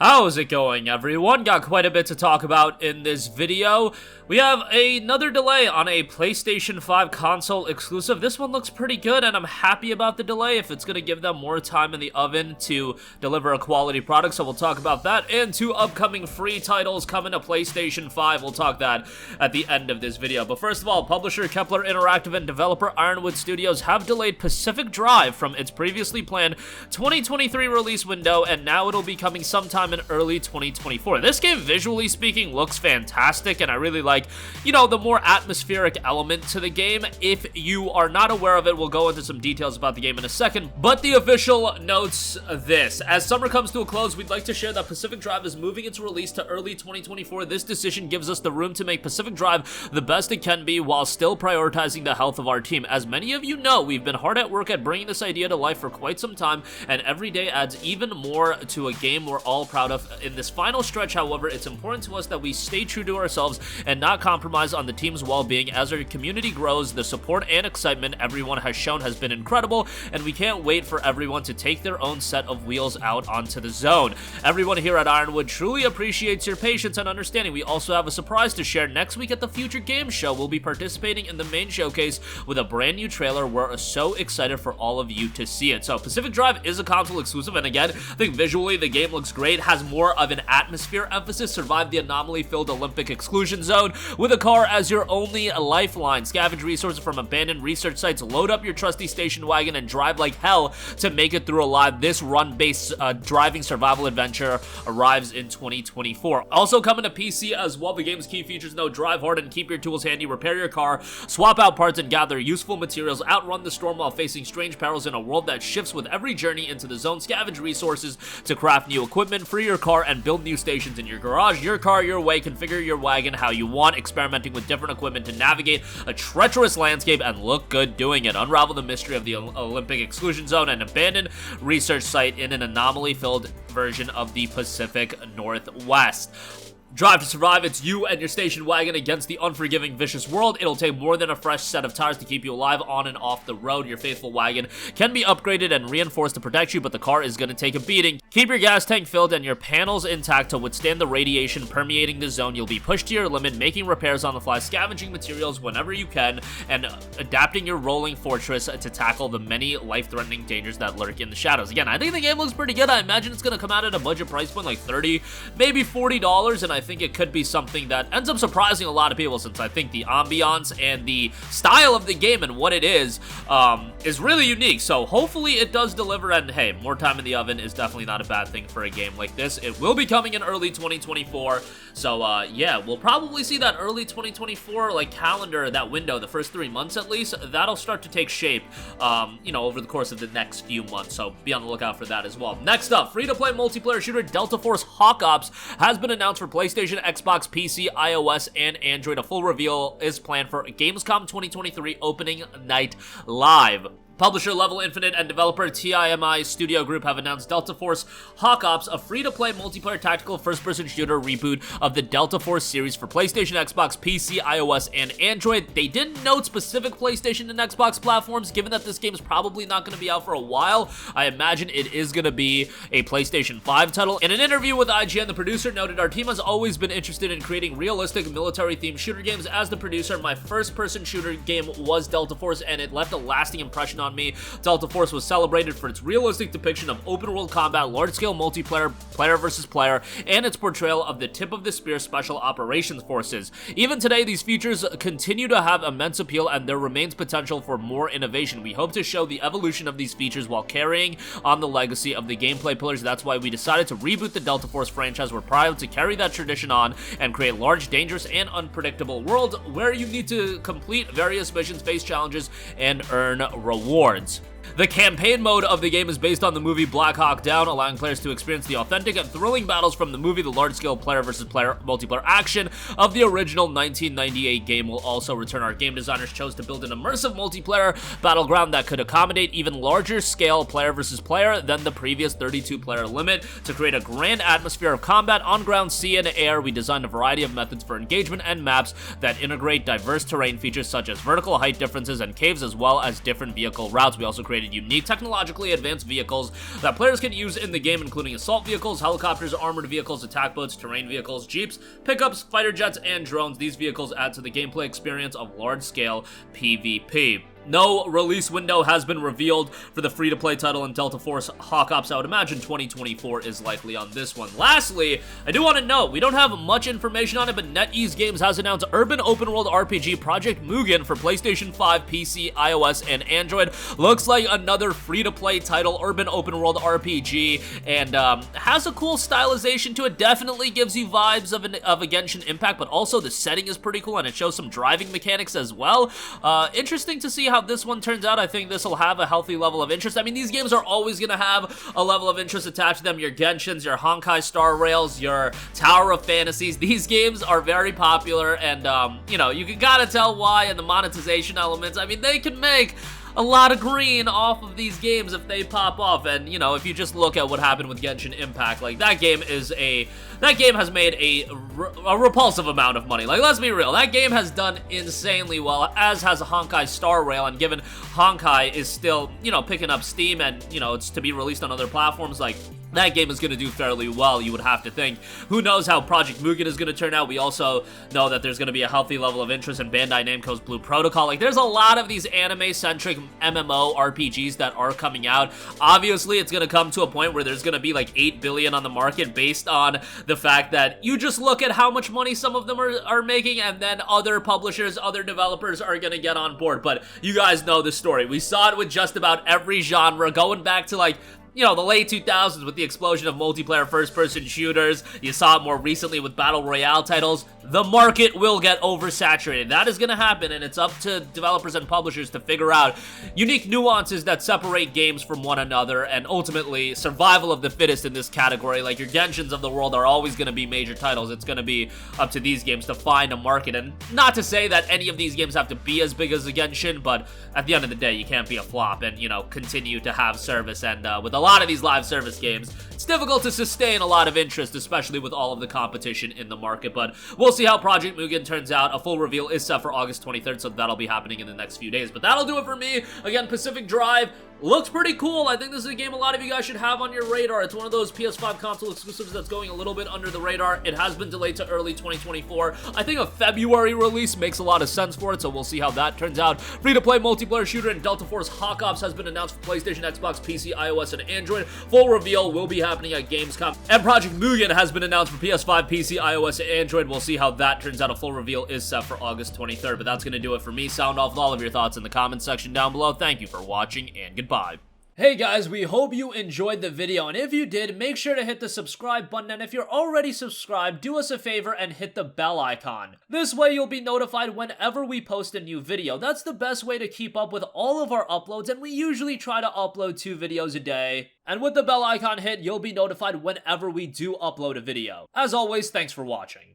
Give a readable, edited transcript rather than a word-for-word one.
How's it going, everyone? Got quite a bit to talk about in this video. We have another delay on a PlayStation 5 console exclusive. This one looks pretty good, and I'm happy about the delay if it's going to give them more time in the oven to deliver a quality product, so we'll talk about that. And 2 upcoming free titles coming to PlayStation 5. We'll talk that at the end of this video. But first of all, publisher Kepler Interactive and developer Ironwood Studios have delayed Pacific Drive from its previously planned 2023 release window, and now it'll be coming sometime in early 2024. This game, visually speaking, looks fantastic, and I really like, you know, the more atmospheric element to the game. If you are not aware of it, we'll go into some details about the game in a second, but the official notes this. As summer comes to a close, we'd like to share that Pacific Drive is moving its release to early 2024. This decision gives us the room to make Pacific Drive the best it can be while still prioritizing the health of our team. As many of you know, we've been hard at work at bringing this idea to life for quite some time, and every day adds even more to a game we're all proud of. In this final stretch, however, it's important to us that we stay true to ourselves and not compromise on the team's well-being. As our community grows, the support and excitement everyone has shown has been incredible, and we can't wait for everyone to take their own set of wheels out onto the zone. Everyone here at Ironwood truly appreciates your patience and understanding. We also have a surprise to share. Next week at the Future Games Show, we'll be participating in the main showcase with a brand new trailer. We're so excited for all of you to see it. So Pacific Drive is a console exclusive, and again, I think visually the game looks great, has more of an atmosphere emphasis, survive the anomaly-filled Olympic exclusion zone with a car as your only lifeline, scavenge resources from abandoned research sites, load up your trusty station wagon, and drive like hell to make it through alive. This run-based driving survival adventure arrives in 2024. Also coming to PC as well, the game's key features know drive hard and keep your tools handy, repair your car, swap out parts and gather useful materials, outrun the storm while facing strange perils in a world that shifts with every journey into the zone, scavenge resources to craft new equipment, free your car, and build new stations in your garage. Your car, your way, configure your wagon how you want, experimenting with different equipment to navigate a treacherous landscape and look good doing it. Unravel the mystery of the Olympic exclusion zone, an abandoned research site in an anomaly-filled version of the Pacific Northwest. Drive to survive. It's you and your station wagon against the unforgiving, vicious world. It'll take more than a fresh set of tires to keep you alive on and off the road. Your faithful wagon can be upgraded and reinforced to protect you, but the car is going to take a beating. Keep your gas tank filled and your panels intact to withstand the radiation permeating the zone. You'll be pushed to your limit, making repairs on the fly, scavenging materials whenever you can, and adapting your rolling fortress to tackle the many life-threatening dangers that lurk in the shadows. Again, I think the game looks pretty good. I imagine it's going to come out at a budget price point like $30, maybe $40, and I think it could be something that ends up surprising a lot of people, since I think the ambiance and the style of the game and what it is really unique. So hopefully it does deliver, and hey, more time in the oven is definitely not a bad thing for a game like this. It will be coming in early 2024, so yeah, we'll probably see that early 2024 like calendar, that window, the first 3 months at least. That'll start to take shape, you know, over the course of the next few months, so be on the lookout for that as well. Next up, free-to-play multiplayer shooter Delta Force Hawk Ops has been announced for PlayStation, Xbox, PC, iOS, and Android. A full reveal is planned for Gamescom 2023 opening night live. Publisher Level Infinite and developer TIMI Studio Group have announced Delta Force Hawk Ops, a free-to-play multiplayer tactical first-person shooter reboot of the Delta Force series for PlayStation, Xbox, PC, iOS, and Android. They didn't note specific PlayStation and Xbox platforms. Given that this game is probably not going to be out for a while, I imagine it is going to be a PlayStation 5 title. In an interview with IGN, the producer noted, "Our team has always been interested in creating realistic military-themed shooter games. As the producer, my first-person shooter game was Delta Force, and it left a lasting impression on me. Delta Force was celebrated for its realistic depiction of open-world combat, large-scale multiplayer, player versus player, and its portrayal of the tip-of-the-spear special operations forces. Even today, these features continue to have immense appeal, and there remains potential for more innovation. We hope to show the evolution of these features while carrying on the legacy of the gameplay pillars. That's why we decided to reboot the Delta Force franchise. We're proud to carry that tradition on and create large, dangerous, and unpredictable worlds where you need to complete various missions, face challenges, and earn rewards." The campaign mode of the game is based on the movie Black Hawk Down, allowing players to experience the authentic and thrilling battles from the movie. The large-scale player versus player multiplayer action of the original 1998 game will also return. Our game designers chose to build an immersive multiplayer battleground that could accommodate even larger scale player versus player than the previous 32-player limit. To create a grand atmosphere of combat on ground, sea, and air, we designed a variety of methods for engagement and maps that integrate diverse terrain features such as vertical height differences and caves, as well as different vehicle routes. We also created created unique technologically advanced vehicles that players can use in the game, including assault vehicles, helicopters, armored vehicles, attack boats, terrain vehicles, jeeps, pickups, fighter jets, and drones. These vehicles add to the gameplay experience of large-scale PvP. No release window has been revealed for the free-to-play title in Delta Force Hawk Ops. I would imagine 2024 is likely on this one. Lastly, I do want to note, we don't have much information on it, but NetEase Games has announced urban open-world RPG Project Mugen for PlayStation 5, PC, iOS, and Android. Looks like another free-to-play title, urban open-world RPG, and has a cool stylization to it. Definitely gives you vibes of a Genshin Impact, but also the setting is pretty cool, and it shows some driving mechanics as well. Interesting to see how this one turns out. I think this will have a healthy level of interest. I mean, these games are always going to have a level of interest attached to them. Your Genshins, your Honkai Star Rails, your Tower of Fantasies. These games are very popular, and, you know, you can gotta tell why, and the monetization elements. I mean, they can make a lot of green off of these games if they pop off, and, you know, if you just look at what happened with Genshin Impact, like, that game has made a repulsive amount of money. Like, let's be real, that game has done insanely well, as has Honkai Star Rail, and given Honkai is still, you know, picking up steam, and, you know, it's to be released on other platforms, like, that game is going to do fairly well, you would have to think. Who knows how Project Mugen is going to turn out? We also know that there's going to be a healthy level of interest in Bandai Namco's Blue Protocol. Like, there's a lot of these anime-centric MMO RPGs that are coming out. Obviously, it's going to come to a point where there's going to be like 8 billion on the market based on the fact that you just look at how much money some of them are making, and then other publishers, other developers are going to get on board. But you guys know the story. We saw it with just about every genre, going back to, like, you know, the late 2000s with the explosion of multiplayer first-person shooters. You saw it more recently with Battle Royale titles. The market will get oversaturated. That is going to happen, and it's up to developers and publishers to figure out unique nuances that separate games from one another, and ultimately, survival of the fittest in this category. Like, your Genshins of the world are always going to be major titles. It's going to be up to these games to find a market, and not to say that any of these games have to be as big as a Genshin, but at the end of the day, you can't be a flop and, you know, continue to have service, and with a lot of these live service games, it's difficult to sustain a lot of interest, especially with all of the competition in the market. But we'll see how Project Mugen turns out. A full reveal is set for August 23rd, so that'll be happening in the next few days. But that'll do it for me. Again, Pacific Drive looks pretty cool. I think this is a game a lot of you guys should have on your radar. It's one of those PS5 console exclusives that's going a little bit under the radar. It has been delayed to early 2024. I think a February release makes a lot of sense for it, so we'll see how that turns out. Free-to-play multiplayer shooter in Delta Force Hawk Ops has been announced for PlayStation, Xbox, PC, iOS, and Android. Full reveal will be happening at Gamescom. And Project Mugen has been announced for PS5, PC, iOS, and Android. We'll see how that turns out. A full reveal is set for August 23rd, but that's going to do it for me. Sound off with all of your thoughts in the comments section down below. Thank you for watching, and goodbye. Hey guys, we hope you enjoyed the video, and if you did, make sure to hit the subscribe button, and if you're already subscribed, do us a favor and hit the bell icon. This way you'll be notified whenever we post a new video. That's the best way to keep up with all of our uploads, and we usually try to upload 2 videos a day. And with the bell icon hit, you'll be notified whenever we do upload a video. As always, thanks for watching.